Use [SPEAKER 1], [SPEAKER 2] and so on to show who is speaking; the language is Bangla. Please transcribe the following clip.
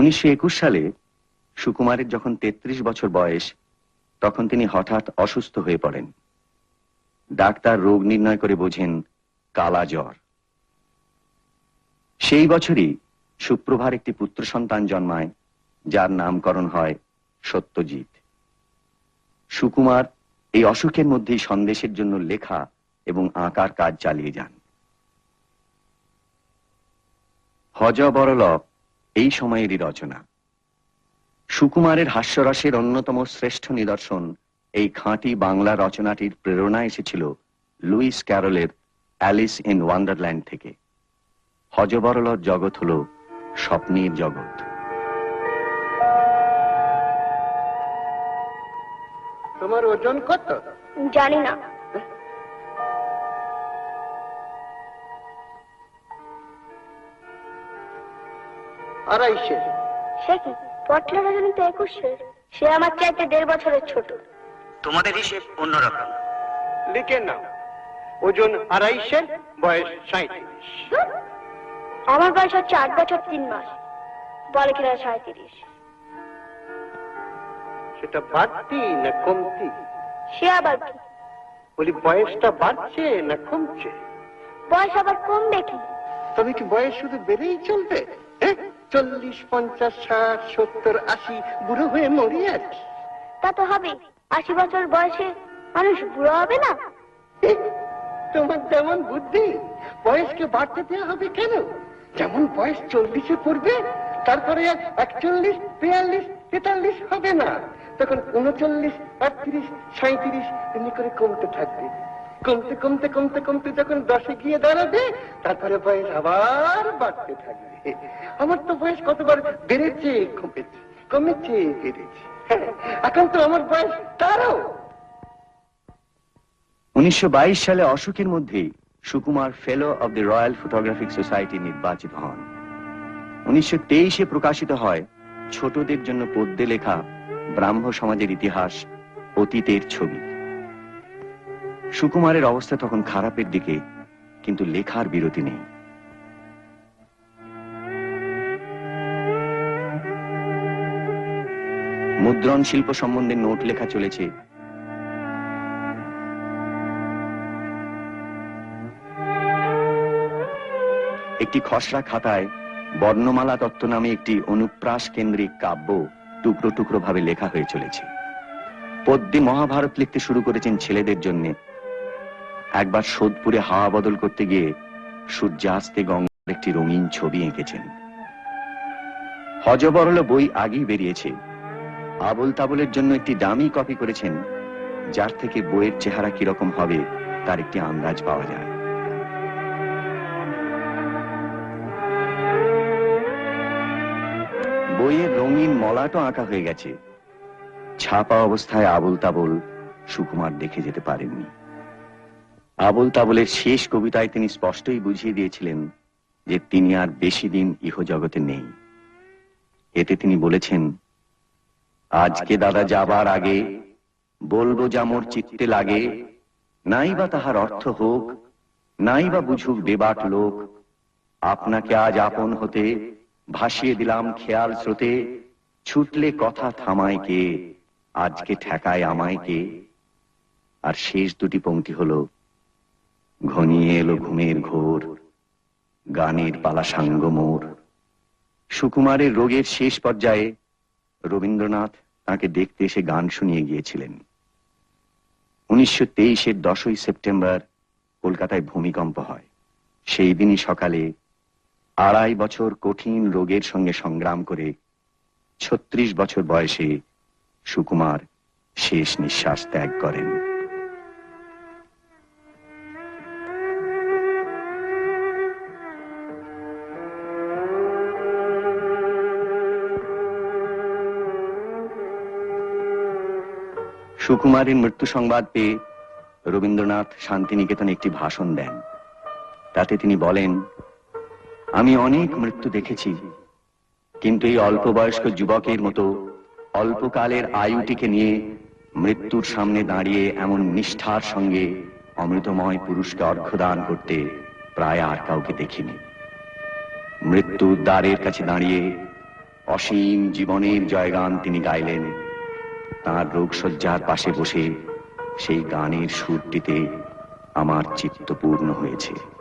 [SPEAKER 1] 1921 সালে সুকুমারের যখন 33 বছর বয়স, তখন তিনি হঠাৎ অসুস্থ হয়ে পড়েন। ডাক্তার রোগ নির্ণয় করে বোঝেন কালা জ্বর। সেই বছরই সুপ্রভার একটি পুত্র সন্তান জন্মায়, যার নামকরণ হয় সত্যজিৎ। সুকুমার এই অসুখের মধ্যেই সন্দেশের জন্য লেখা এবং আঁকার কাজ চালিয়ে যান। হযবরল এই সময়েরই রচনা। সুকুমারের হাস্যরসের অন্যতম শ্রেষ্ঠ নিদর্শন এই খাঁটি বাংলা রচনাটির প্রেরণা এসেছিল লুইস ক্যারলের অ্যালিস ইন ওয়ান্ডারল্যান্ড থেকে। হযবরলর জগৎ হল স্বপ্নের জগৎ।
[SPEAKER 2] তোমার ওজন কত?
[SPEAKER 3] জানি না।
[SPEAKER 2] আড়াইশে।
[SPEAKER 3] সে কি? পটলা রজনী তো 21। সে আমার চাইতে 1.5 বছরের ছোট।
[SPEAKER 4] তোমাদের হিসেব অন্যরকম।
[SPEAKER 2] লিখে নাও, ওজন 2.5, বয়স 37।
[SPEAKER 3] আমার বয়স হচ্ছে 8 বছর 3 মাস। বলে কিনা 37।
[SPEAKER 2] সেটা বাড়তি না কমতি?
[SPEAKER 3] সে আবার কি?
[SPEAKER 2] বলি বয়সটা বাড়ছে না কমছে?
[SPEAKER 3] বয়স আবার কমবে কি?
[SPEAKER 2] তবে কি বয়স শুধু বেড়েই চলবে? 40, 50, 60, 70, 80 বুড়ো হয়ে মরি আর কি।
[SPEAKER 3] তা তো হবে। 80 বছর বয়সে মানুষ বুড়ো হবে না?
[SPEAKER 2] তোমার যেমন বুদ্ধি, বয়সকে বাড়তে দেওয়া হবে কেন? যেমন বয়স 40-এ পড়বে, তারপরে 41, 42, 43 হবে না, তখন 39, 38, 37 এমনি করে কমতে থাকবে। কমতে কমতে কমতে কমতে যখন 10-এ গিয়ে দাঁড়াবে, তারপরে বয়স আবার বাড়তে থাকবে। আমার তো বয়স কতবার বেড়েছে, কমেছে, কমেছে, বেড়েছে। এখন তো আমার বয়স তারও।
[SPEAKER 1] 1922 সালে অশোকের মধ্যেই সুকুমার ফেলো of the royal photographic society নির্বাচিত হন। 1923-এ প্রকাশিত হয় ছোটদের জন্য পদ্যে লেখা ব্রাহ্ম সমাজের ইতিহাস, অতীতের ছবি। সুকুমারের অবস্থা তখন খারাপের দিকে, কিন্তু লেখার বিরতি নেই। মুদ্রণ শিল্প সম্বন্ধে নোট লেখা চলেছে। একটি খসড়া খাতায় বর্ণমালা তত্ত্ব নামে একটি অনুপ্রাস কেন্দ্রিক কাব্য টুকরো টুকরো ভাবে লেখা হয়ে চলেছে। পদ্যে মহাভারত লিখতে শুরু করেছেন ছেলেদের জন্য। একবার সোদপুরে হাওয়া বদল করতে গিয়ে সূর্যাস্তে গঙ্গার একটি রঙিন ছবি এঁকেছেন। হযবরল বই আগেই বেরিয়েছে। আবল তাবলের জন্য একটি দামি কপি করেছেন, যার থেকে বইয়ের চেহারা কিরকম হবে তার একটি আন্দাজ পাওয়া যায়। বইয়ের রঙিন মলাটও আঁকা হয়ে গেছে। ছাপা অবস্থায় আবল তাবল সুকুমার দেখে যেতে পারেননি। আবল তাবলের শেষ কবিতায় তিনি স্পষ্টই বুঝিয়ে দিয়েছিলেন যে তিনি আর বেশি দিন ইহজগতে নেই। এতে তিনি বলেছেন, আজকে দাদা যাবার আগে বলবো যা মোর চিত্তে লাগে, নাই বা তাহার অর্থ হোক, নাই বা বুঝুক বেবাক লোক, আপনাকে আজ আপন হতে ভাসিয়ে দিলাম খেয়াল স্রোতে, ছুটলে কথা থামায় কে, আজকে ঠেকায় আমায় কে। আর শেষ দুটি পংক্তি হলো, ঘনিয়ে এলো ঘুমের ঘোর, গানের পালা সাঙ্গ মোর। সুকুমারের রোগের শেষ পর্যায়ে রবীন্দ্রনাথ তাকে দেখতে এসে গান শুনিয়ে গিয়েছিলেন। 1923-এর 10ই সেপ্টেম্বর কলকাতায় ভূমিকম্প হয়। সেই দিনই সকালে 2.5 বছর কঠিন রোগের সঙ্গে সংগ্রাম করে 36 বছর বয়সে সুকুমার শেষ নিঃশ্বাস ত্যাগ করেন। সুকুমারের মৃত্যু সংবাদ পেয়ে রবীন্দ্রনাথ শান্তিনিকেতনে একটি ভাষণ দেন। তাতে তিনি বলেন, আমি অনেক মৃত্যু দেখেছি, কিন্তু এই অল্প বয়স্ক যুবকের মতো অল্পকালের আয়ুটিকে নিয়ে মৃত্যুর সামনে দাঁড়িয়ে এমন নিষ্ঠার সঙ্গে অমৃতময় পুরুষকে অর্ঘ্যদান করতে প্রায় আর কাউকে দেখিনি। মৃত্যুর দ্বারের কাছে দাঁড়িয়ে অসীম জীবনের জয়গান তিনি গাইলেন। তাঁর রোগশয্যার পাশে বসে সেই গানের সুরটিতে আমার চিত্ত পূর্ণ হয়েছে।